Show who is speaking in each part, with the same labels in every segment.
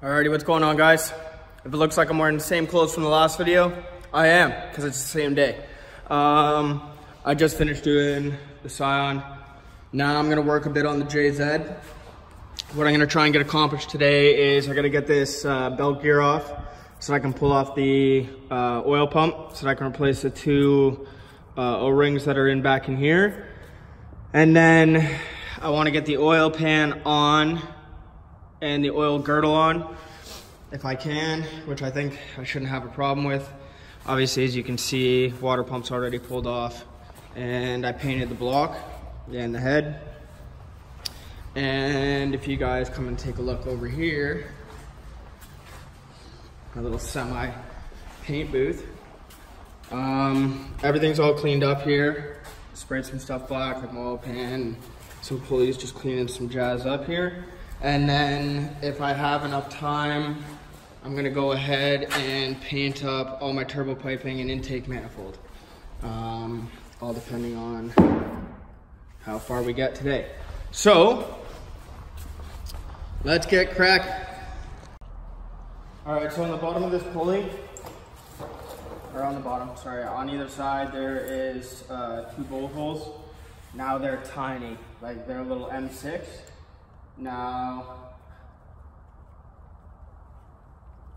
Speaker 1: Alrighty, what's going on, guys? If it looks like I'm wearing the same clothes from the last video, I am, because it's the same day. I just finished doing the Scion. Now I'm gonna work a bit on the JZ. What I'm gonna try and get accomplished today is I gotta get this belt gear off so I can pull off the oil pump so that I can replace the two O-rings that are in back in here. And then I wanna get the oil pan on and the oil girdle on if I can, which I think I shouldn't have a problem with. Obviously, as you can see, water pump's already pulled off, and I painted the block and the head. And if you guys come and take a look over here, my little semi paint booth. Everything's all cleaned up here. Sprayed some stuff black, like my oil pan, some pulleys, just cleaning some jazz up here. And then if I have enough time, I'm gonna go ahead and paint up all my turbo piping and intake manifold. All depending on how far we get today. So, let's get cracking. All right, so on the bottom of this pulley, or on the bottom, sorry, on either side, there is 2 bolt holes. Now they're tiny, like they're a little M6. Now,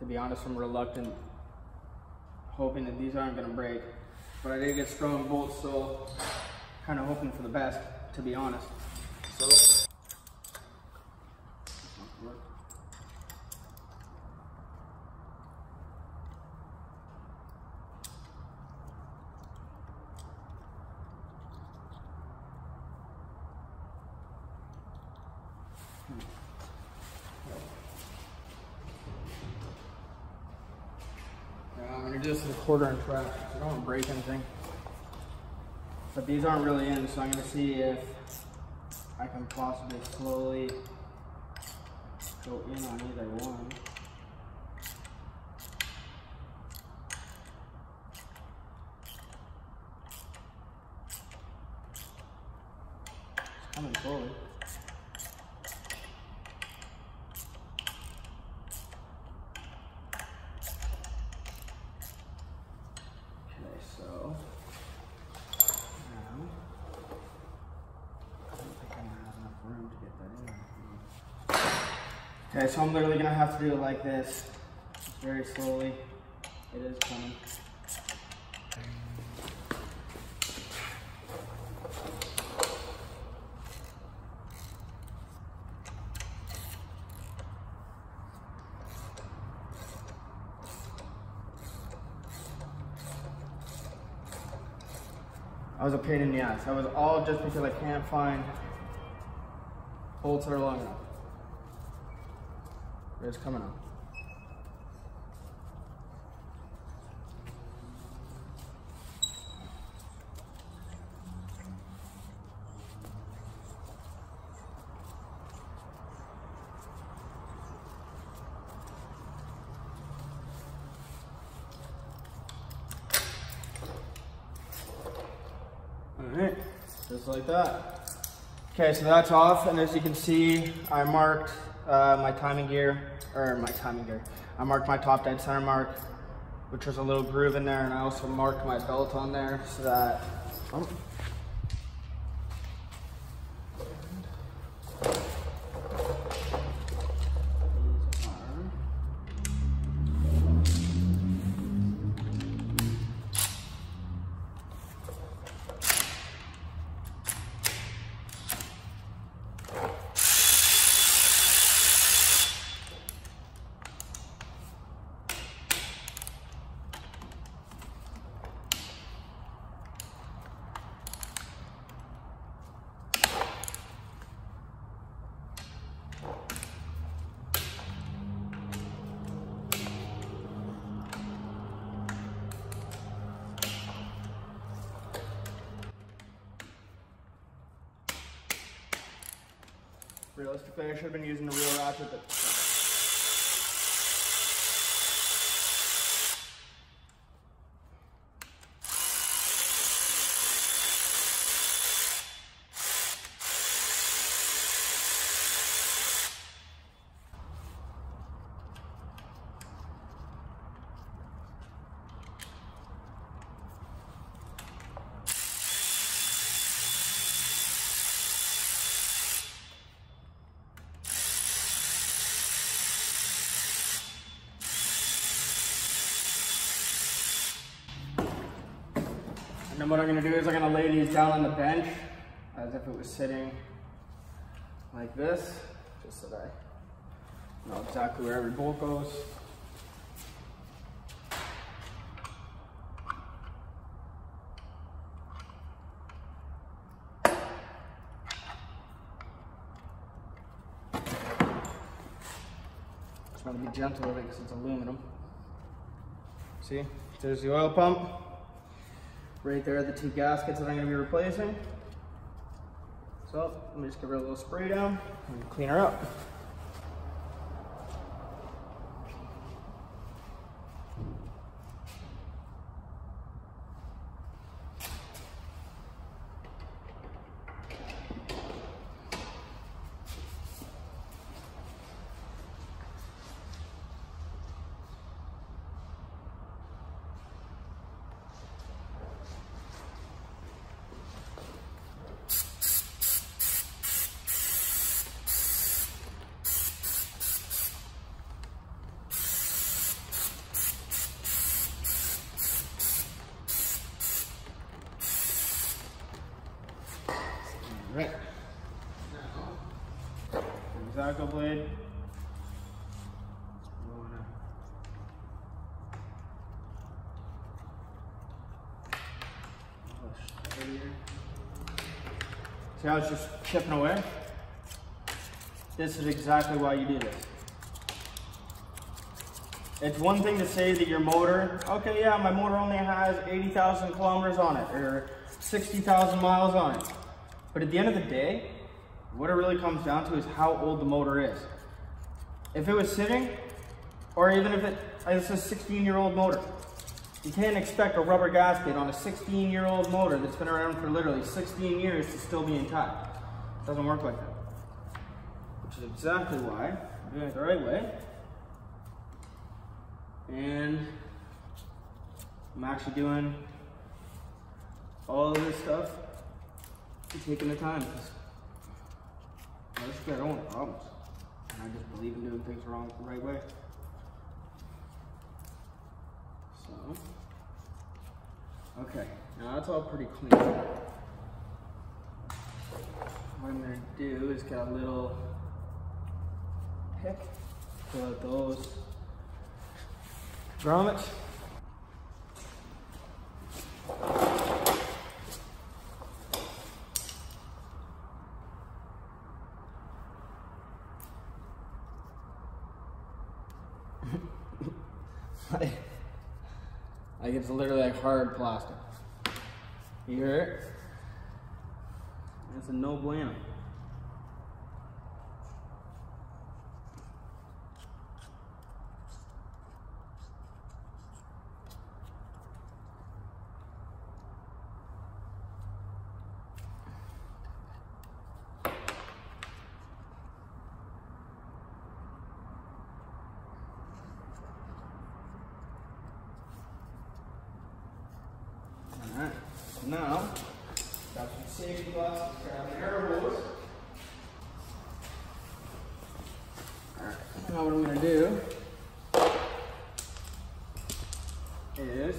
Speaker 1: to be honest, I'm reluctant, hoping that these aren't gonna break. But I did get strong bolts, so kind of hoping for the best, to be honest. So, I'm gonna do this with a 1/4" rack. I don't want to break anything. But these aren't really in, so I'm gonna see if I can possibly slowly go in on either one. It's coming slowly. Okay, so I'm literally gonna have to do it like this, just very slowly. It is coming. That was a pain in the ass. That was all just because I can't find bolts that are long enough. It's coming up. All right, just like that. Okay, so that's off, and as you can see, I marked my timing gear. I marked my top dead center mark, which was a little groove in there, and I also marked my belt on there so that, realistically, I should have been using the real ratchet, but And then what I'm gonna do is I'm gonna lay these down on the bench as if it was sitting like this, just so that I know exactly where every bolt goes. Just want to be gentle with it because it's aluminum. See, there's the oil pump. Right there are the two gaskets that I'm going to be replacing. So let me just give her a little spray down and clean her up. Right. Now, the X-Acto blade. See how it's just chipping away? This is exactly why you do this. It's one thing to say that your motor, okay, yeah, my motor only has 80,000 kilometers on it, or 60,000 miles on it. But at the end of the day, what it really comes down to is how old the motor is. If it was sitting, or even if it's a 16-year-old motor, you can't expect a rubber gasket on a 16-year-old motor that's been around for literally 16 years to still be intact. It doesn't work like that. Which is exactly why I'm doing it the right way. And I'm actually doing all of this stuff and taking the time, because I don't want problems. And I just believe in doing things the right way. So, okay, now that's all pretty clean. What I'm gonna do is get a little pick, fill out those grommets. Like it's literally like hard plastic. You hear it? It's a no bueno. Alright, so now, got some safety glasses, grab an air hose. Alright, now what I'm going to do is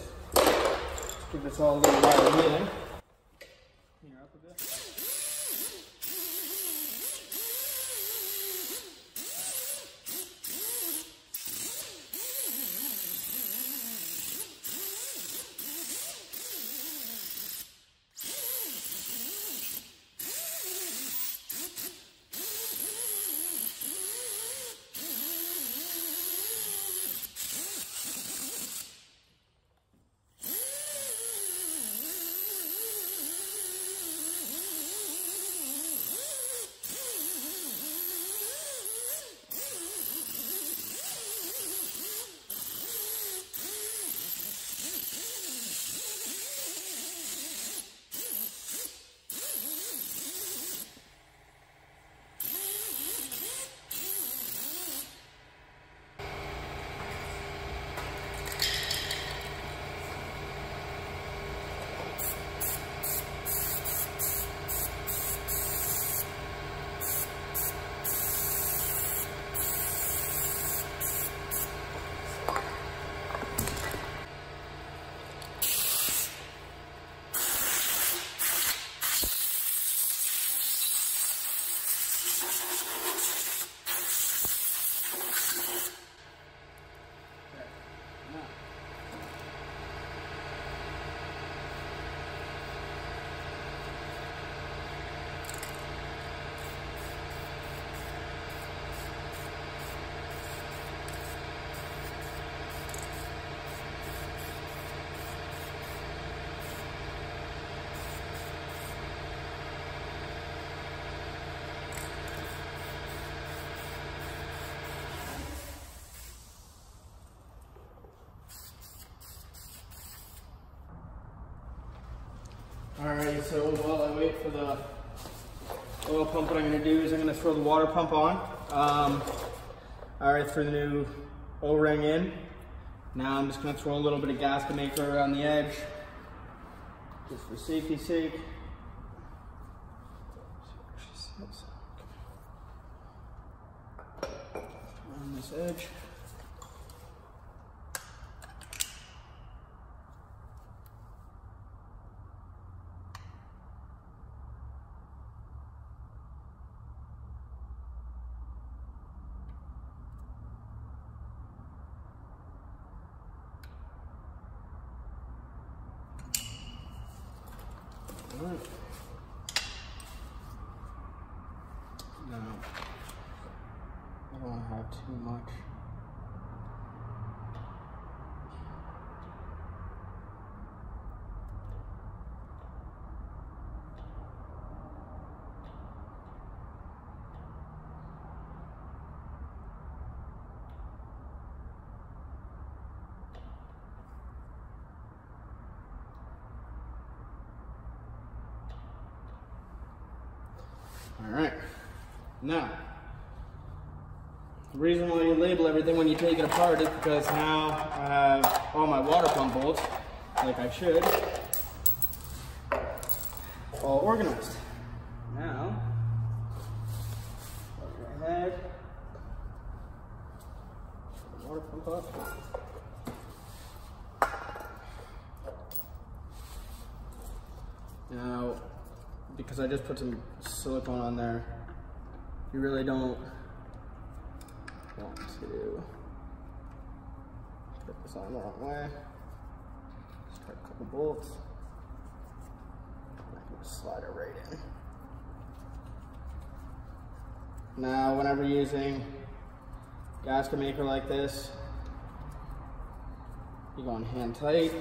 Speaker 1: give this all a little wired in. Clean her up a bit. Alright, so while I wait for the oil pump, what I'm going to do is I'm going to throw the water pump on. I already threw the new O-ring in. Now I'm just going to throw a little bit of gasket maker around the edge, just for safety's sake. On this edge. Right. No, I don't want to have too much. All right, now, the reason why you label everything when you take it apart is because now I have all my water pump bolts, like I should, all organized. Now, put my head, put the water pump up. Now, because I just put some silicone on there, you really don't want to put this on the wrong way. Just cut a couple bolts. I can just slide it right in. Now, whenever using gasket maker like this, you go on hand tight,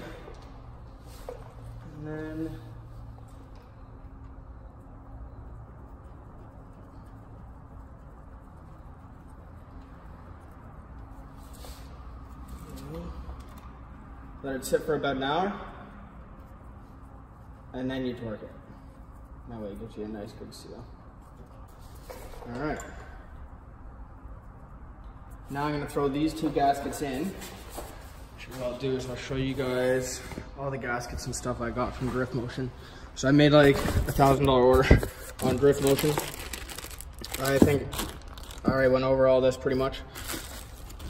Speaker 1: and then let it sit for about an hour, and then you torque it. That way it gives you a nice good seal. All right. Now I'm gonna throw these two gaskets in. What I'll do is I'll show you guys all the gaskets and stuff I got from Drift Motion. So I made like $1,000 order on Drift Motion. I think I already went over all this pretty much.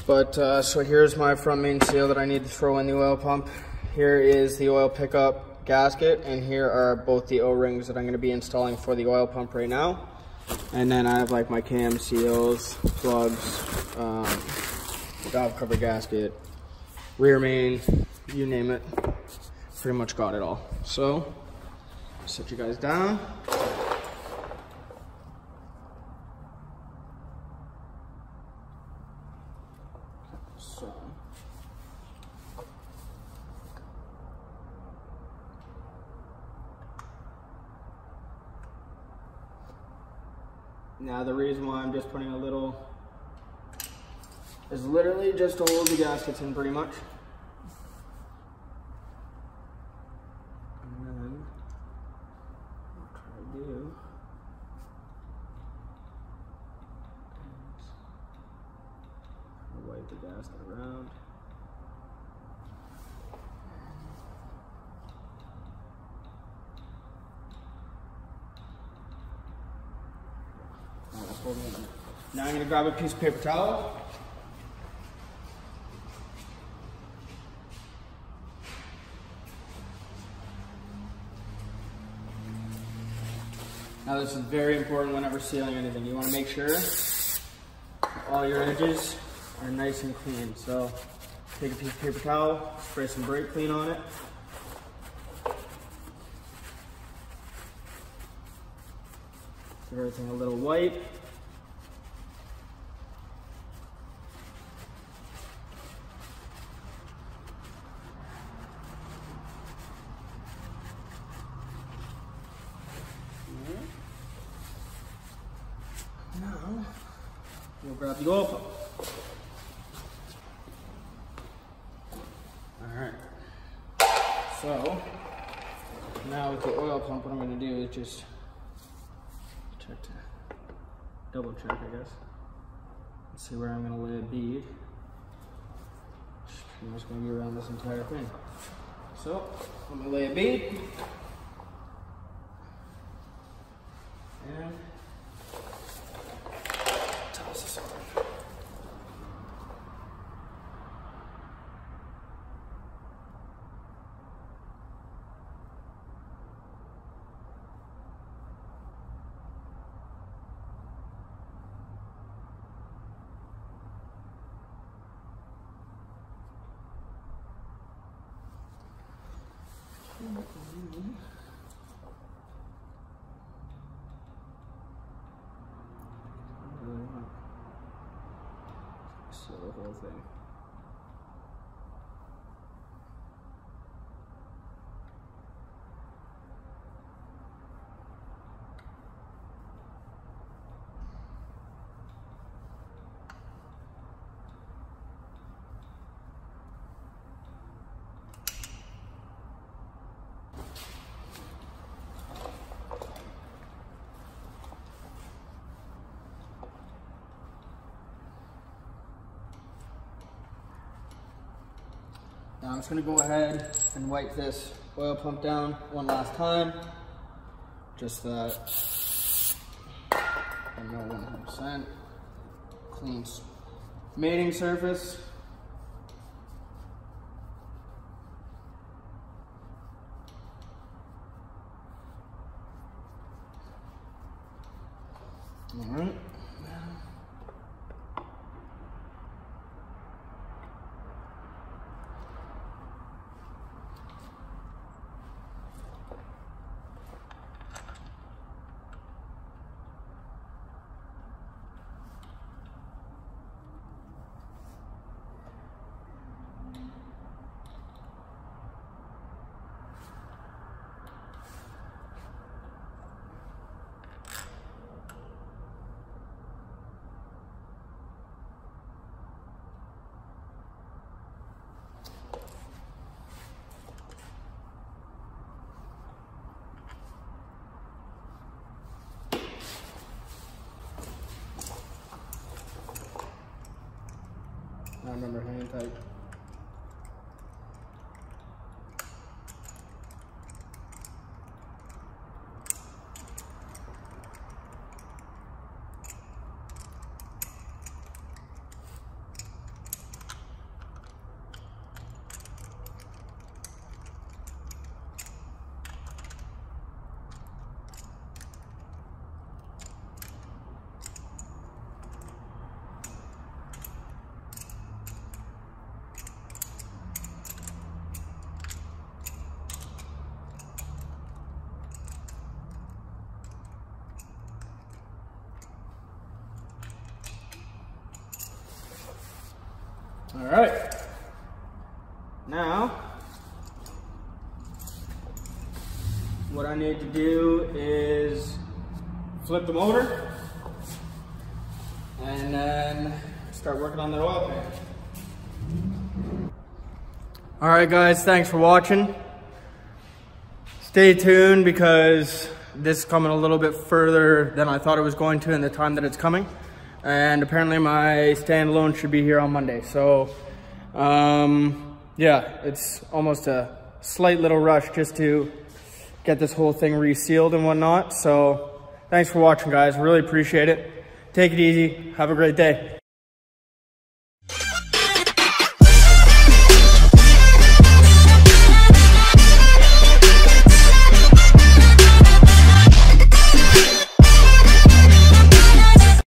Speaker 1: But so here's my front main seal that I need to throw in the oil pump. Here is the oil pickup gasket, and here are both the O-rings that I'm going to be installing for the oil pump right now. And then I have like my cam seals, plugs, valve cover gasket, rear main, you name it. Pretty much got it all. So, sit you guys down. So, now the reason why I'm just putting a little is literally just to hold the gaskets in pretty much. And then what I'll try to do is wipe the gasket around. Now I'm going to grab a piece of paper towel. Now this is very important whenever sealing anything. You want to make sure all your edges are nice and clean. So take a piece of paper towel, spray some brake clean on it. Give everything a little wipe. Now, we'll grab the oil pump. Alright. So, now with the oil pump, what I'm going to do is just double check, I guess. Let's see where I'm going to lay a bead. It's pretty much going to be around this entire thing. So, I'm going to lay a bead. And toss this on. So the whole thing. Now I'm just going to go ahead and wipe this oil pump down one last time, just so that I know 100% clean mating surface. All right. I remember hanging tight. All right, now what I need to do is flip the motor and then start working on that oil pan. All right guys, thanks for watching. Stay tuned because this is coming a little bit further than I thought it was going to in the time that it's coming. And apparently my standalone should be here on Monday. So, yeah, it's almost a slight little rush just to get this whole thing resealed and whatnot. So, thanks for watching, guys. Really appreciate it. Take it easy. Have a great day.